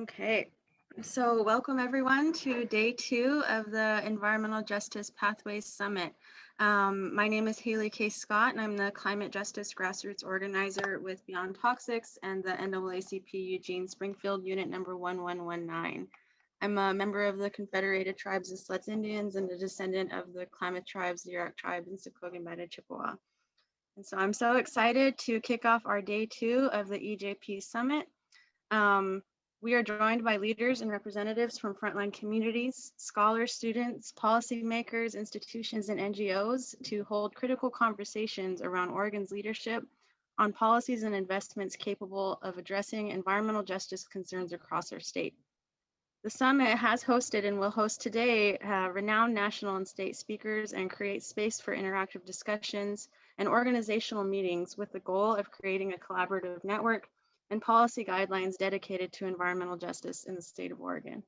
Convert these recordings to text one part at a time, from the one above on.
Okay, so welcome everyone to day 2 of the Environmental Justice Pathways Summit. My name is Haley K. Scott, and I'm the Climate Justice Grassroots Organizer with Beyond Toxics and the NAACP Eugene-Springfield Unit number 1119. I'm a member of the Confederated Tribes of Siletz Indians and a descendant of the Klamath Tribes, the Yurok Tribe, and Secwepemc Chippewa. And so I'm so excited to kick off our day 2 of the EJP Summit. We are joined by leaders and representatives from frontline communities, scholars, students, policymakers, institutions, and NGOs to hold critical conversations around Oregon's leadership on policies and investments capable of addressing environmental justice concerns across our state. The summit has hosted and will host today renowned national and state speakers and create space for interactive discussions and organizational meetings with the goal of creating a collaborative network and policy guidelines dedicated to environmental justice in the state of Oregon.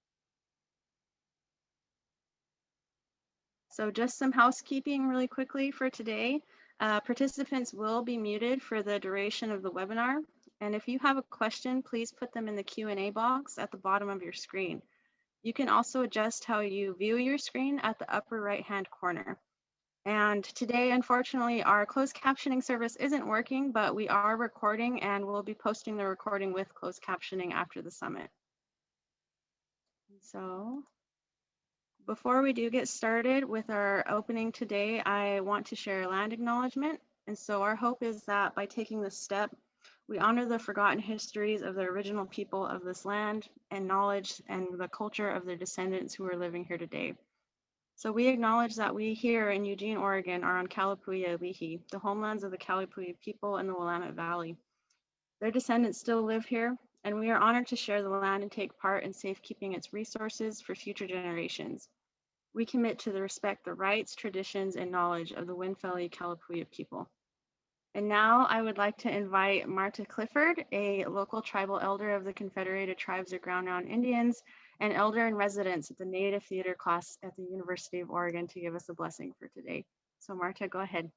So just some housekeeping really quickly for today. Participants will be muted for the duration of the webinar. And if you have a question, please put them in the Q&A box at the bottom of your screen. You can also adjust how you view your screen at the upper right-hand corner. And today, unfortunately, our closed captioning service isn't working, but we are recording and we'll be posting the recording with closed captioning after the summit. So before we do get started with our opening today, I want to share a land acknowledgement. And so our hope is that by taking this step, we honor the forgotten histories of the original people of this land and knowledge and the culture of their descendants who are living here today. So we acknowledge that we here in Eugene, Oregon are on Kalapuya Lihi, the homelands of the Kalapuya people in the Willamette Valley. Their descendants still live here, and we are honored to share the land and take part in safekeeping its resources for future generations. We commit to respect the rights, traditions, and knowledge of the Winfeli Kalapuya people. And now I would like to invite Marta Clifford, a local tribal elder of the Confederated Tribes of Ground Mountain Indians and elder in residence at the Native Theater class at the University of Oregon, to give us a blessing for today. So Marta, go ahead.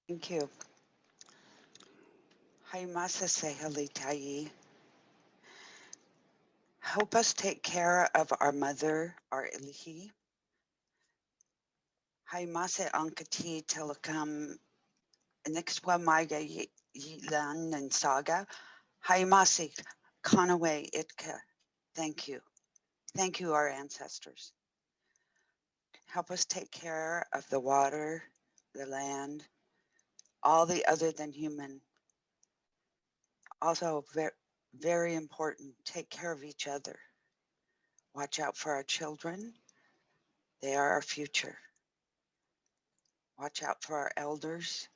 Thank you. Haimasa Sehalitai. Help us take care of our mother, our Ilihi. Haimasa Ankati Telekam Nixwa Maya Yilan and Saga. Haimasi Kanaway Itka. Thank you. Thank you, our ancestors. Help us take care of the water, the land, all the other than human. Also, very important, take care of each other. Watch out for our children. They are our future. Watch out for our elders.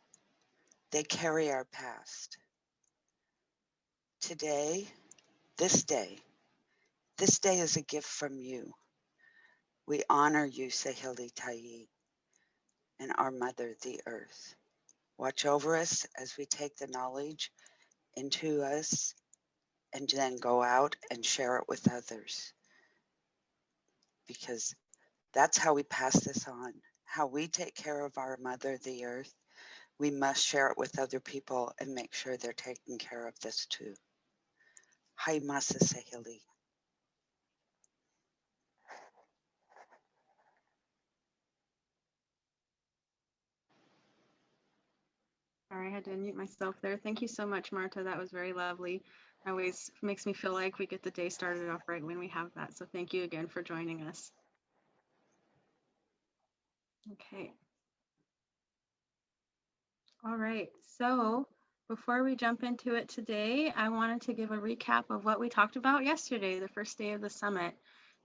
They carry our past. Today, this day is a gift from you. We honor you, Sehili Tai, and our mother, the earth. Watch over us as we take the knowledge into us and then go out and share it with others. Because that's how we pass this on. How we take care of our mother, the earth, we must share it with other people and make sure they're taking care of this too. Hai Masa Sehili. Sorry, I had to unmute myself there. Thank you so much, Marta. That was very lovely. Always makes me feel like we get the day started off right when we have that. So thank you again for joining us. Okay. All right, so before we jump into it today, I wanted to give a recap of what we talked about yesterday, the first day of the summit.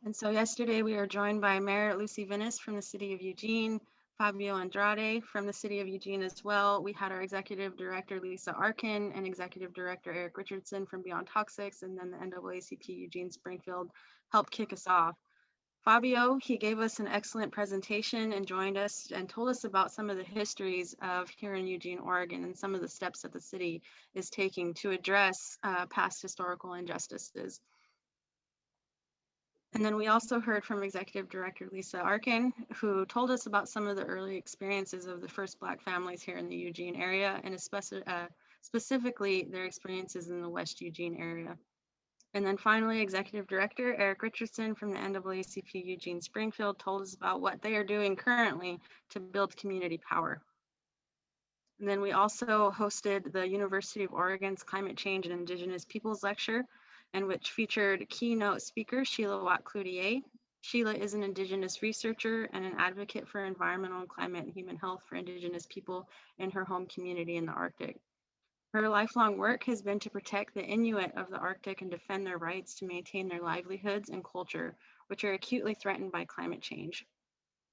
And so yesterday we were joined by Mayor Lucy Vinnis from the city of Eugene, Fabio Andrade from the city of Eugene as well. We had our executive director, Lisa Arkin, and executive director, Eric Richardson from Beyond Toxics, and then the NAACP Eugene-Springfield helped kick us off. Fabio, he gave us an excellent presentation and joined us and told us about some of the histories of here in Eugene, Oregon, and some of the steps that the city is taking to address past historical injustices. And then we also heard from Executive Director Lisa Arkin, who told us about some of the early experiences of the first Black families here in the Eugene area, and specifically their experiences in the West Eugene area. And then finally, Executive Director Eric Richardson from the NAACP Eugene-Springfield told us about what they are doing currently to build community power. And then we also hosted the University of Oregon's Climate Change and Indigenous Peoples Lecture, and which featured keynote speaker Sheila Watt-Cloutier. Sheila is an Indigenous researcher and an advocate for environmental and climate and human health for Indigenous people in her home community in the Arctic. Her lifelong work has been to protect the Inuit of the Arctic and defend their rights to maintain their livelihoods and culture, which are acutely threatened by climate change.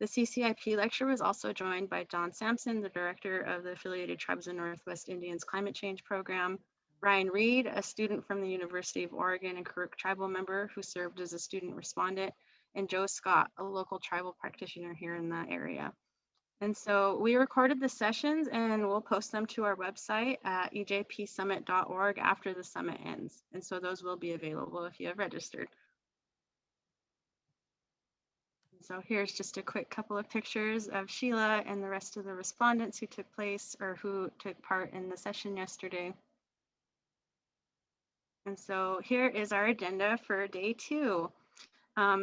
The CCIP lecture was also joined by John Sampson, the director of the Affiliated Tribes of Northwest Indians Climate Change Program, Ryan Reed, a student from the University of Oregon and Karuk tribal member who served as a student respondent, and Joe Scott, a local tribal practitioner here in the area. And so we recorded the sessions and we'll post them to our website at ejpsummit.org after the summit ends. And so those will be available if you have registered. So here's just a quick couple of pictures of Sheila and the rest of the respondents who took part in the session yesterday. And so here is our agenda for day 2.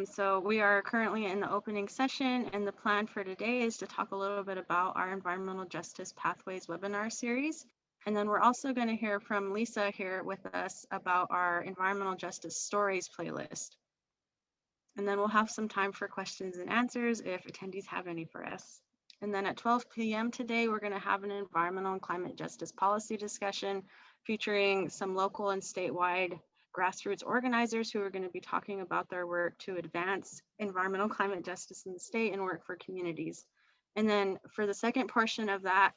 So we are currently in the opening session, and the plan for today is to talk a little bit about our Environmental Justice Pathways webinar series. And then we're also going to hear from Lisa here with us about our Environmental Justice Stories playlist. And then we'll have some time for questions and answers if attendees have any for us. And then at 12 p.m. today, we're going to have an environmental and climate justice policy discussion featuring some local and statewide grassroots organizers who are going to be talking about their work to advance environmental climate justice in the state and work for communities. And then for the second portion of that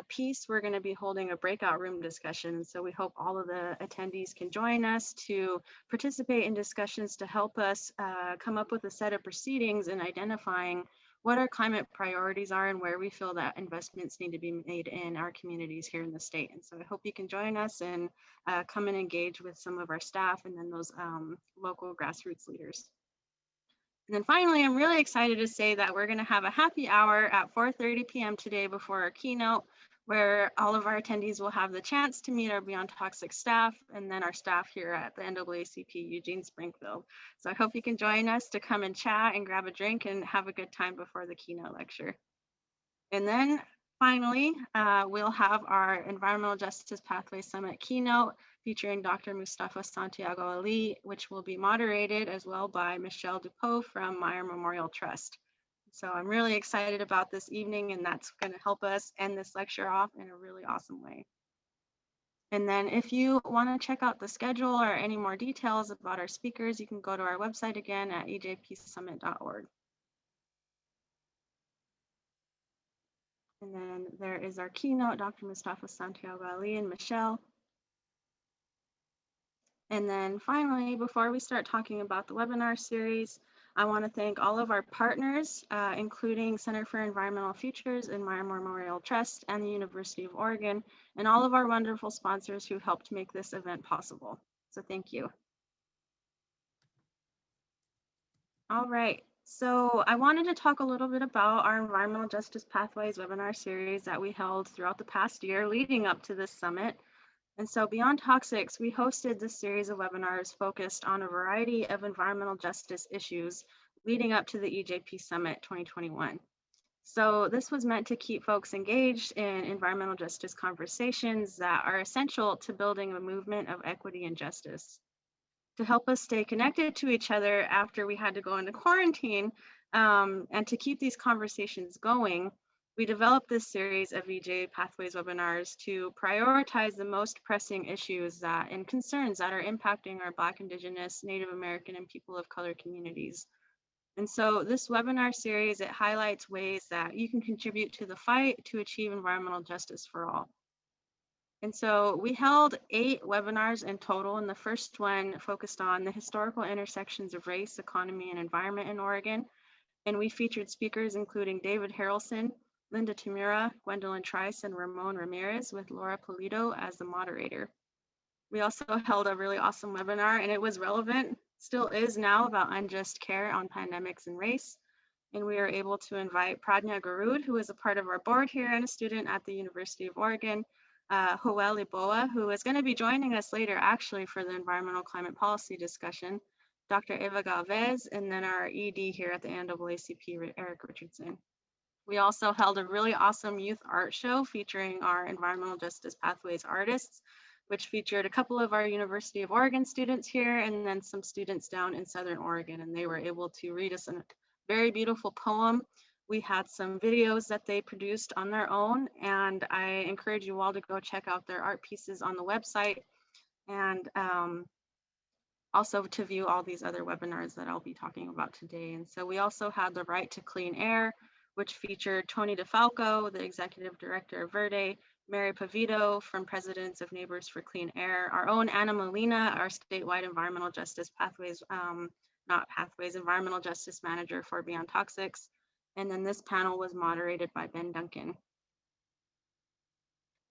piece, we're going to be holding a breakout room discussion. So we hope all of the attendees can join us to participate in discussions to help us come up with a set of proceedings in identifying what our climate priorities are and where we feel that investments need to be made in our communities here in the state. And so I hope you can join us and come and engage with some of our staff and then those local grassroots leaders. And then finally, I'm really excited to say that we're going to have a happy hour at 4:30 p.m. today before our keynote, where all of our attendees will have the chance to meet our Beyond Toxic staff and then our staff here at the NAACP Eugene-Springfield. So I hope you can join us to come and chat and grab a drink and have a good time before the keynote lecture. And then finally, we'll have our Environmental Justice Pathway Summit keynote featuring Dr. Mustafa Santiago Ali, which will be moderated as well by Michelle Dupeau from Meyer Memorial Trust. So I'm really excited about this evening, and that's going to help us end this lecture off in a really awesome way. And then if you want to check out the schedule or any more details about our speakers, you can go to our website again at ejpsummit.org. And then there is our keynote, Dr. Mustafa Santiago Ali and Michelle. And then finally, before we start talking about the webinar series, I want to thank all of our partners, including Center for Environmental Futures and Meyer Memorial Trust and the University of Oregon, and all of our wonderful sponsors who helped make this event possible. So thank you. All right. So I wanted to talk a little bit about our Environmental Justice Pathways webinar series that we held throughout the past year leading up to this summit. And so Beyond Toxics, we hosted this series of webinars focused on a variety of environmental justice issues leading up to the EJP Summit 2021. So this was meant to keep folks engaged in environmental justice conversations that are essential to building a movement of equity and justice. To help us stay connected to each other after we had to go into quarantine, and to keep these conversations going, we developed this series of EJ Pathways webinars to prioritize the most pressing issues and concerns that are impacting our Black, Indigenous, Native American, and people of color communities. And so this webinar series, it highlights ways that you can contribute to the fight to achieve environmental justice for all. And so we held 8 webinars in total, and the first one focused on the historical intersections of race, economy, and environment in Oregon. And we featured speakers including David Harrelson, Linda Tamura, Gwendolyn Trice, and Ramon Ramirez, with Laura Polito as the moderator. We also held a really awesome webinar, and it was relevant, still is now, about unjust care on pandemics and race. And we were able to invite Pradnya Garud, who is a part of our board here and a student at the University of Oregon, Joel Iboa, who is going to be joining us later actually for the environmental climate policy discussion, Dr. Eva Galvez, and then our ED here at the NAACP, Eric Richardson. We also held a really awesome youth art show featuring our Environmental Justice Pathways artists, which featured a couple of our University of Oregon students here and then some students down in Southern Oregon, and they were able to read us a very beautiful poem. We had some videos that they produced on their own, and I encourage you all to go check out their art pieces on the website, and also to view all these other webinars that I'll be talking about today. And so we also had the Right to Clean Air, which featured Tony DeFalco, the executive director of Verde, Mary Pavito from Presidents of Neighbors for Clean Air, our own Anna Molina, our statewide environmental justice pathways, environmental justice manager for Beyond Toxics. And then this panel was moderated by Ben Duncan.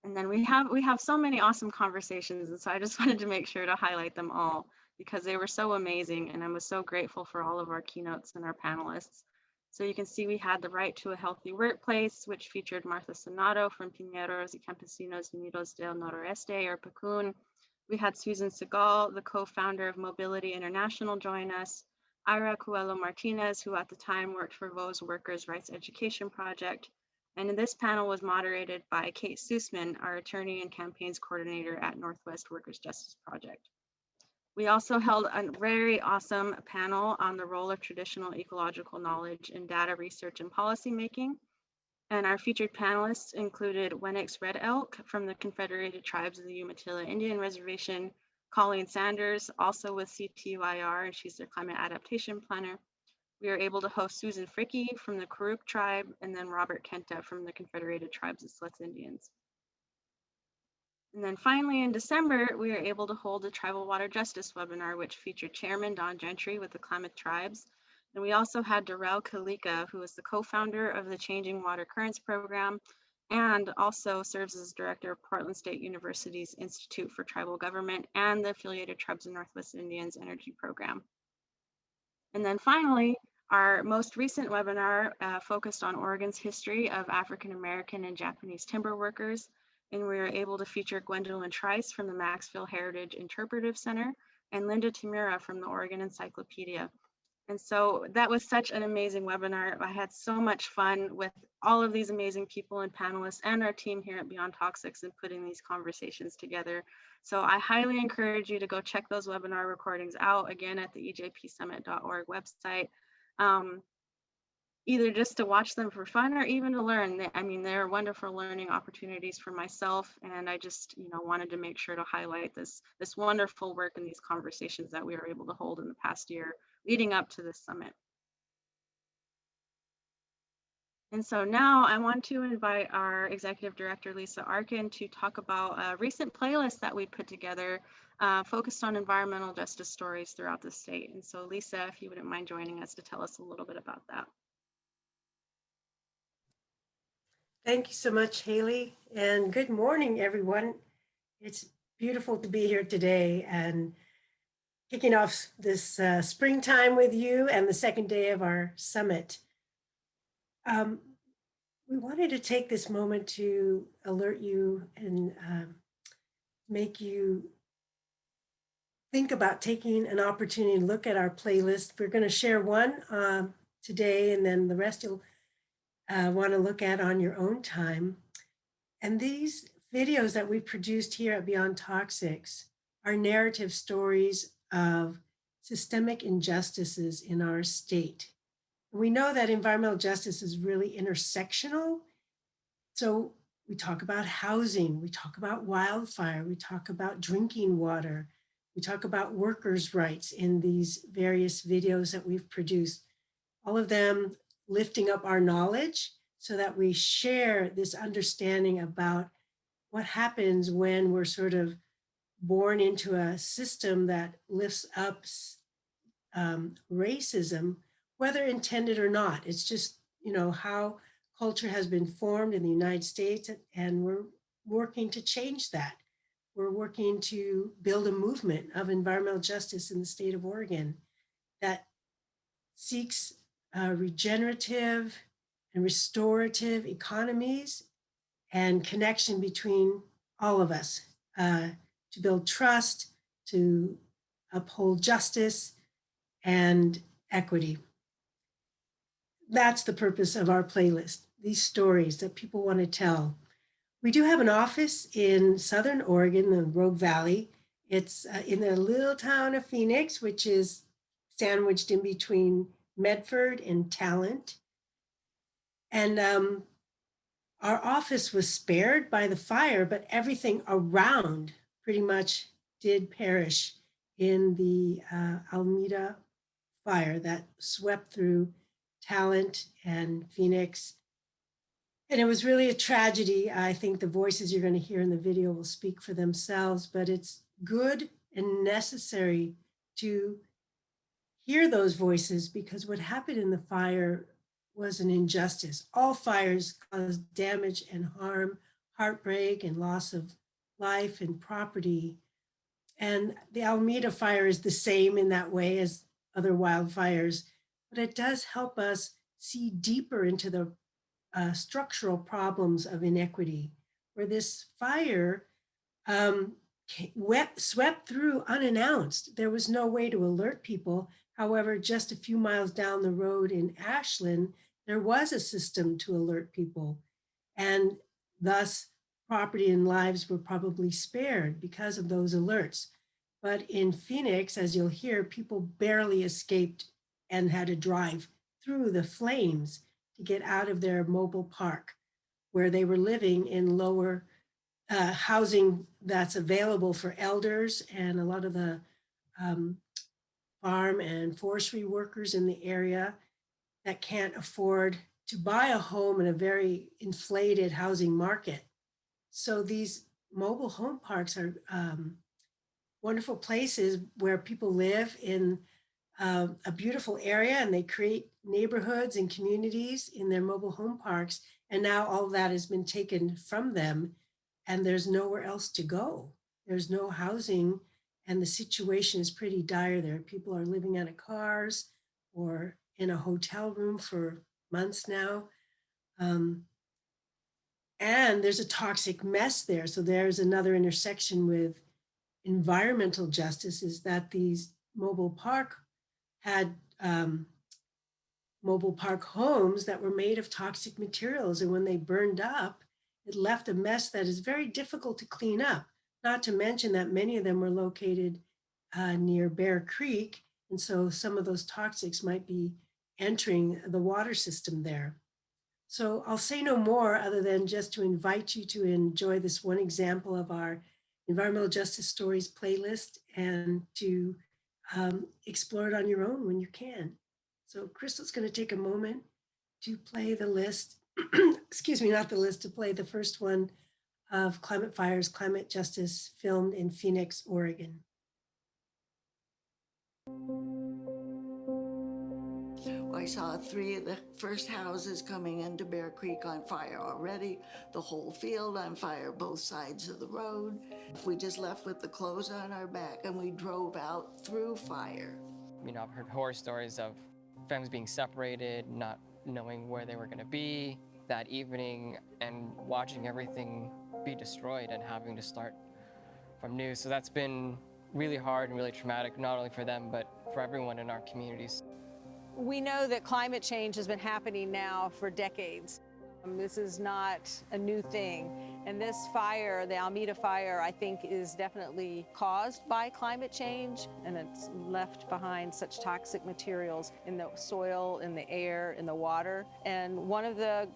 And then we have so many awesome conversations, and so I just wanted to make sure to highlight them all because they were so amazing, and I was so grateful for all of our keynotes and our panelists. So you can see we had the Right to a Healthy Workplace, which featured Martha Sonato from Piñeros y Campesinos Unidos del Noroeste, or PACUN. We had Susan Segal, the co-founder of Mobility International, join us. Ira Coelho Martinez, who at the time worked for VO's Workers' Rights Education Project. And this panel was moderated by Kate Sussman, our attorney and campaigns coordinator at Northwest Workers' Justice Project. We also held a very awesome panel on the role of traditional ecological knowledge in data research and policymaking. And our featured panelists included Wenix Red Elk from the Confederated Tribes of the Umatilla Indian Reservation, Colleen Sanders, also with CTYR, and she's their climate adaptation planner. We were able to host Susan Fricke from the Karuk tribe, and then Robert Kenta from the Confederated Tribes of Siletz Indians. And then finally in December, we were able to hold a Tribal Water Justice webinar, which featured Chairman Don Gentry with the Klamath Tribes. And we also had Darrell Kalika, who is the co-founder of the Changing Water Currents program, and also serves as director of Portland State University's Institute for Tribal Government and the Affiliated Tribes of Northwest Indians Energy Program. And then finally, our most recent webinar focused on Oregon's history of African American and Japanese timber workers. And we were able to feature Gwendolyn Trice from the Maxville Heritage Interpretive Center and Linda Tamura from the Oregon Encyclopedia. And so that was such an amazing webinar. I had so much fun with all of these amazing people and panelists and our team here at Beyond Toxics in putting these conversations together. So I highly encourage you to go check those webinar recordings out again at the ejpsummit.org website. Either just to watch them for fun or even to learn. I mean, they're wonderful learning opportunities for myself, and I just, wanted to make sure to highlight this wonderful work and these conversations that we were able to hold in the past year leading up to this summit. And so now I want to invite our Executive Director, Lisa Arkin, to talk about a recent playlist that we put together focused on environmental justice stories throughout the state. And so Lisa, if you wouldn't mind joining us to tell us a little bit about that. Thank you so much, Haley, and good morning, everyone. It's beautiful to be here today and kicking off this springtime with you and the second day of our summit. We wanted to take this moment to alert you and make you think about taking an opportunity to look at our playlist. We're going to share one today, and then the rest you'll want to look at on your own time. And these videos that we produced here at Beyond Toxics are narrative stories of systemic injustices in our state. We know that environmental justice is really intersectional. So we talk about housing, we talk about wildfire, we talk about drinking water, we talk about workers' rights in these various videos that we've produced. All of them lifting up our knowledge so that we share this understanding about what happens when we're sort of born into a system that lifts up racism, whether intended or not. It's just, how culture has been formed in the United States, and we're working to change that. We're working to build a movement of environmental justice in the state of Oregon that seeks regenerative and restorative economies and connection between all of us, to build trust, to uphold justice and equity. That's the purpose of our playlist, these stories that people want to tell. We do have an office in Southern Oregon, the Rogue Valley. It's in the little town of Phoenix, which is sandwiched in between Medford and Talent. And our office was spared by the fire, but everything around pretty much did perish in the Alameda fire that swept through Talent and Phoenix. And it was really a tragedy. I think the voices you're going to hear in the video will speak for themselves, but it's good and necessary to hear those voices, because what happened in the fire was an injustice. All fires cause damage and harm, heartbreak and loss of life and property. And the Alameda fire is the same in that way as other wildfires, but it does help us see deeper into the structural problems of inequity, where this fire swept through unannounced. There was no way to alert people. However, just a few miles down the road in Ashland, there was a system to alert people. And thus, property and lives were probably spared because of those alerts. But in Phoenix, as you'll hear, people barely escaped and had to drive through the flames to get out of their mobile park, where they were living in lower housing that's available for elders and a lot of the farm and forestry workers in the area that can't afford to buy a home in a very inflated housing market. So these mobile home parks are wonderful places where people live in a beautiful area, and they create neighborhoods and communities in their mobile home parks. And now all of that has been taken from them, and there's nowhere else to go. There's no housing, and the situation is pretty dire there. People are living out of cars or in a hotel room for months now. And there's a toxic mess there. So there's another intersection with environmental justice, is that these mobile park had mobile park homes that were made of toxic materials. And when they burned up, it left a mess that is very difficult to clean up, not to mention that many of them were located near Bear Creek. And so some of those toxics might be entering the water system there. So I'll say no more other than just to invite you to enjoy this one example of our Environmental Justice Stories playlist, and to explore it on your own when you can. So Crystal's going to take a moment to play the list, excuse me, not the list, to play the first one of Climate Fires, Climate Justice, filmed in Phoenix, Oregon. I saw 3 of the first houses coming into Bear Creek on fire already, the whole field on fire, both sides of the road. We just left with the clothes on our back and we drove out through fire. You know, I've heard horror stories of families being separated, not knowing where they were going to be that evening, and watching everything be destroyed and having to start from new. So that's been really hard and really traumatic, not only for them, but for everyone in our communities. We know that climate change has been happening now for decades. This is not a new thing. And this fire, the Alameda fire, I think is definitely caused by climate change, and it's left behind such toxic materials in the soil, in the air, in the water. And one of the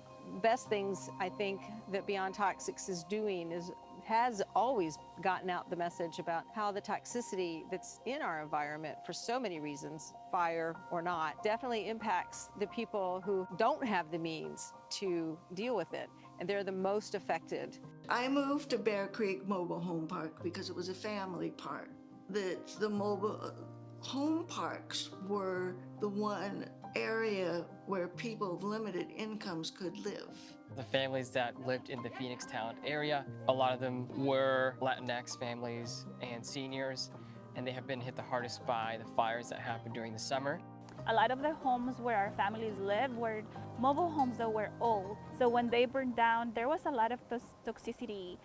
best things I think that Beyond Toxics is doing has always gotten out the message about how the toxicity that's in our environment, for so many reasons, fire or not, definitely impacts the people who don't have the means to deal with it, and they're the most affected. I moved to Bear Creek Mobile Home Park because it was a family park. The mobile home parks were the one area where people of limited incomes could live. The families that lived in the Phoenix Talent area, a lot of them were Latinx families and seniors, and they have been hit the hardest by the fires that happened during the summer. A lot of the homes where our families lived were mobile homes that were old. So when they burned down, there was a lot of toxicity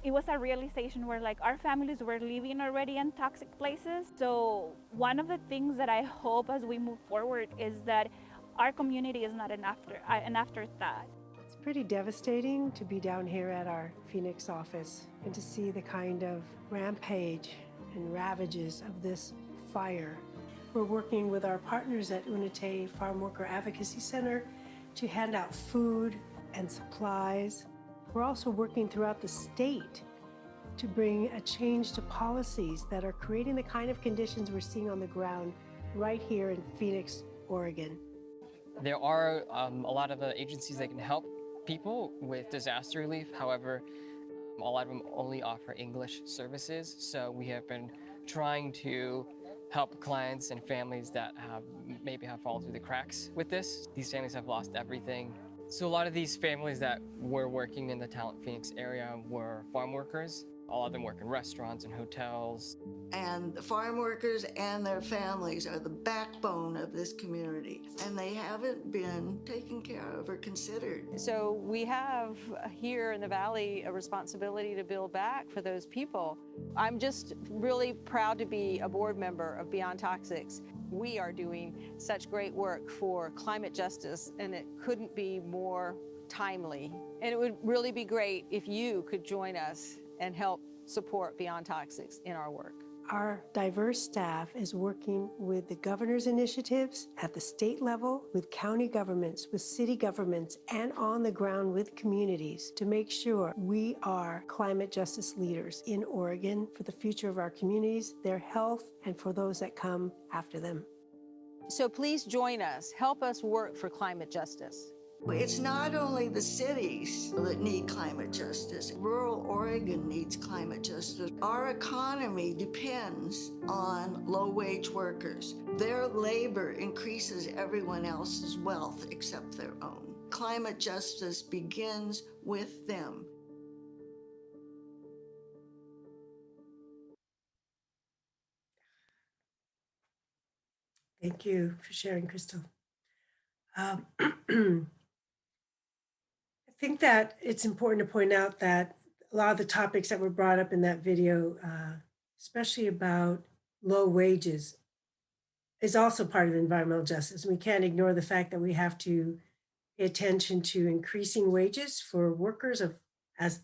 it was a realization where like our families were living already in toxic places. So one of the things that I hope as we move forward is that our community is not an afterthought. It's pretty devastating to be down here at our Phoenix office and to see the kind of rampage and ravages of this fire. We're working with our partners at Unite Farm Worker Advocacy Center to hand out food and supplies. We're also working throughout the state to bring a change to policies that are creating the kind of conditions we're seeing on the ground right here in Phoenix, Oregon. There are a lot of agencies that can help people with disaster relief. However, a lot of them only offer English services. So we have been trying to help clients and families that maybe have fallen through the cracks with this. These families have lost everything. So a lot of these families that were working in the Talent Phoenix area were farm workers. A lot of them work in restaurants and hotels. And the farm workers and their families are the backbone of this community, and they haven't been taken care of or considered. So we have here in the Valley a responsibility to build back for those people. I'm just really proud to be a board member of Beyond Toxics. We are doing such great work for climate justice, and it couldn't be more timely. And it would really be great if you could join us and help support Beyond Toxics in our work. Our diverse staff is working with the governor's initiatives at the state level, with county governments, with city governments, and on the ground with communities to make sure we are climate justice leaders in Oregon for the future of our communities, their health, and for those that come after them. So please join us. Help us work for climate justice. It's not only the cities that need climate justice. Rural Oregon needs climate justice. Our economy depends on low-wage workers. Their labor increases everyone else's wealth except their own. Climate justice begins with them. Thank you for sharing, Crystal. I think that it's important to point out that a lot of the topics that were brought up in that video, especially about low wages, is also part of environmental justice. We can't ignore the fact that we have to pay attention to increasing wages for workers of, as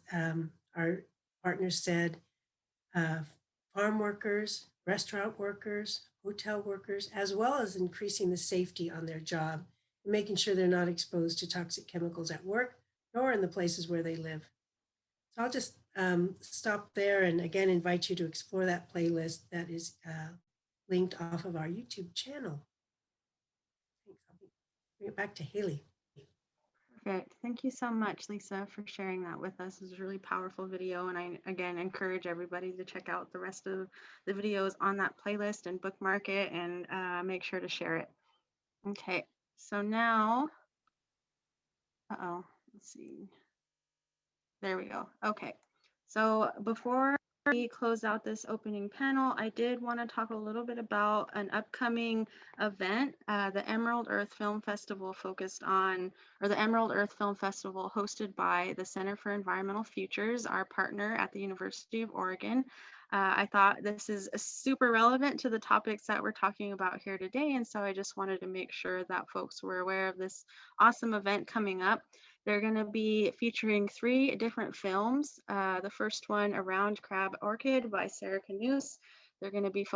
our partners said, farm workers, restaurant workers, hotel workers, as well as increasing the safety on their job, and making sure they're not exposed to toxic chemicals at work nor in the places where they live. So I'll just stop there and again invite you to explore that playlist that is linked off of our YouTube channel. Thanks. I'll bring it back to Haley. Perfect. Thank you so much, Lisa, for sharing that with us. It was a really powerful video, and I, again, encourage everybody to check out the rest of the videos on that playlist and bookmark it and make sure to share it. Okay, so now, let's see. There we go. Okay, so before we close out this opening panel, I did want to talk a little bit about an upcoming event, the Emerald Earth Film Festival the Emerald Earth Film Festival hosted by the Center for Environmental Futures, our partner at the University of Oregon. I thought this is super relevant to the topics that we're talking about here today, and so I just wanted to make sure that folks were aware of this awesome event coming up. They're going to be featuring 3 different films. The first one, Around Crab Orchid by Sarah Canoes. They're going to be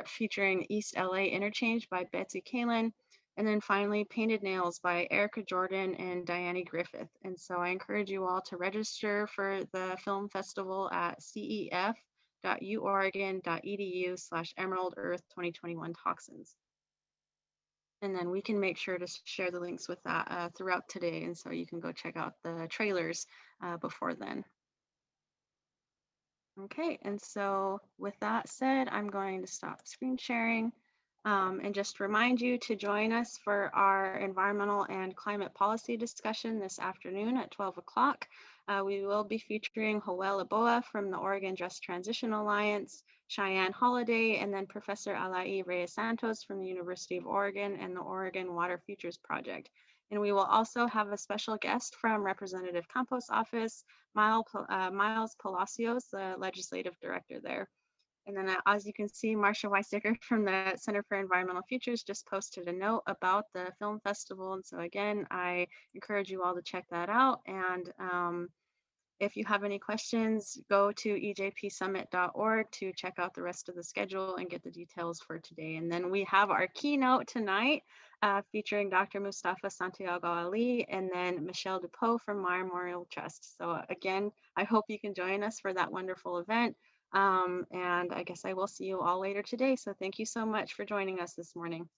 featuring East LA Interchange by Betsy Kalin. And then finally, Painted Nails by Erica Jordan and Diane Griffith. And so I encourage you all to register for the film festival at cef.uoregon.edu/Emerald Earth 2021 Toxins. And then we can make sure to share the links with that throughout today. And so you can go check out the trailers before then. Okay, and so with that said, I'm going to stop screen sharing and just remind you to join us for our environmental and climate policy discussion this afternoon at 12 o'clock. We will be featuring Joel Aboa from the Oregon Just Transition Alliance, Cheyenne Holiday, and then Professor Alai Reyes Santos from the University of Oregon and the Oregon Water Futures Project. And we will also have a special guest from Representative Campos' office, Miles Palacios, the legislative director there. And then as you can see, Marcia Weisticker from the Center for Environmental Futures just posted a note about the film festival. And so again, I encourage you all to check that out. And if you have any questions, go to ejpsummit.org to check out the rest of the schedule and get the details for today. And then we have our keynote tonight featuring Dr. Mustafa Santiago Ali and then Michelle Dupont from Meyer Memorial Trust. So again, I hope you can join us for that wonderful event. And I guess I will see you all later today. So thank you so much for joining us this morning.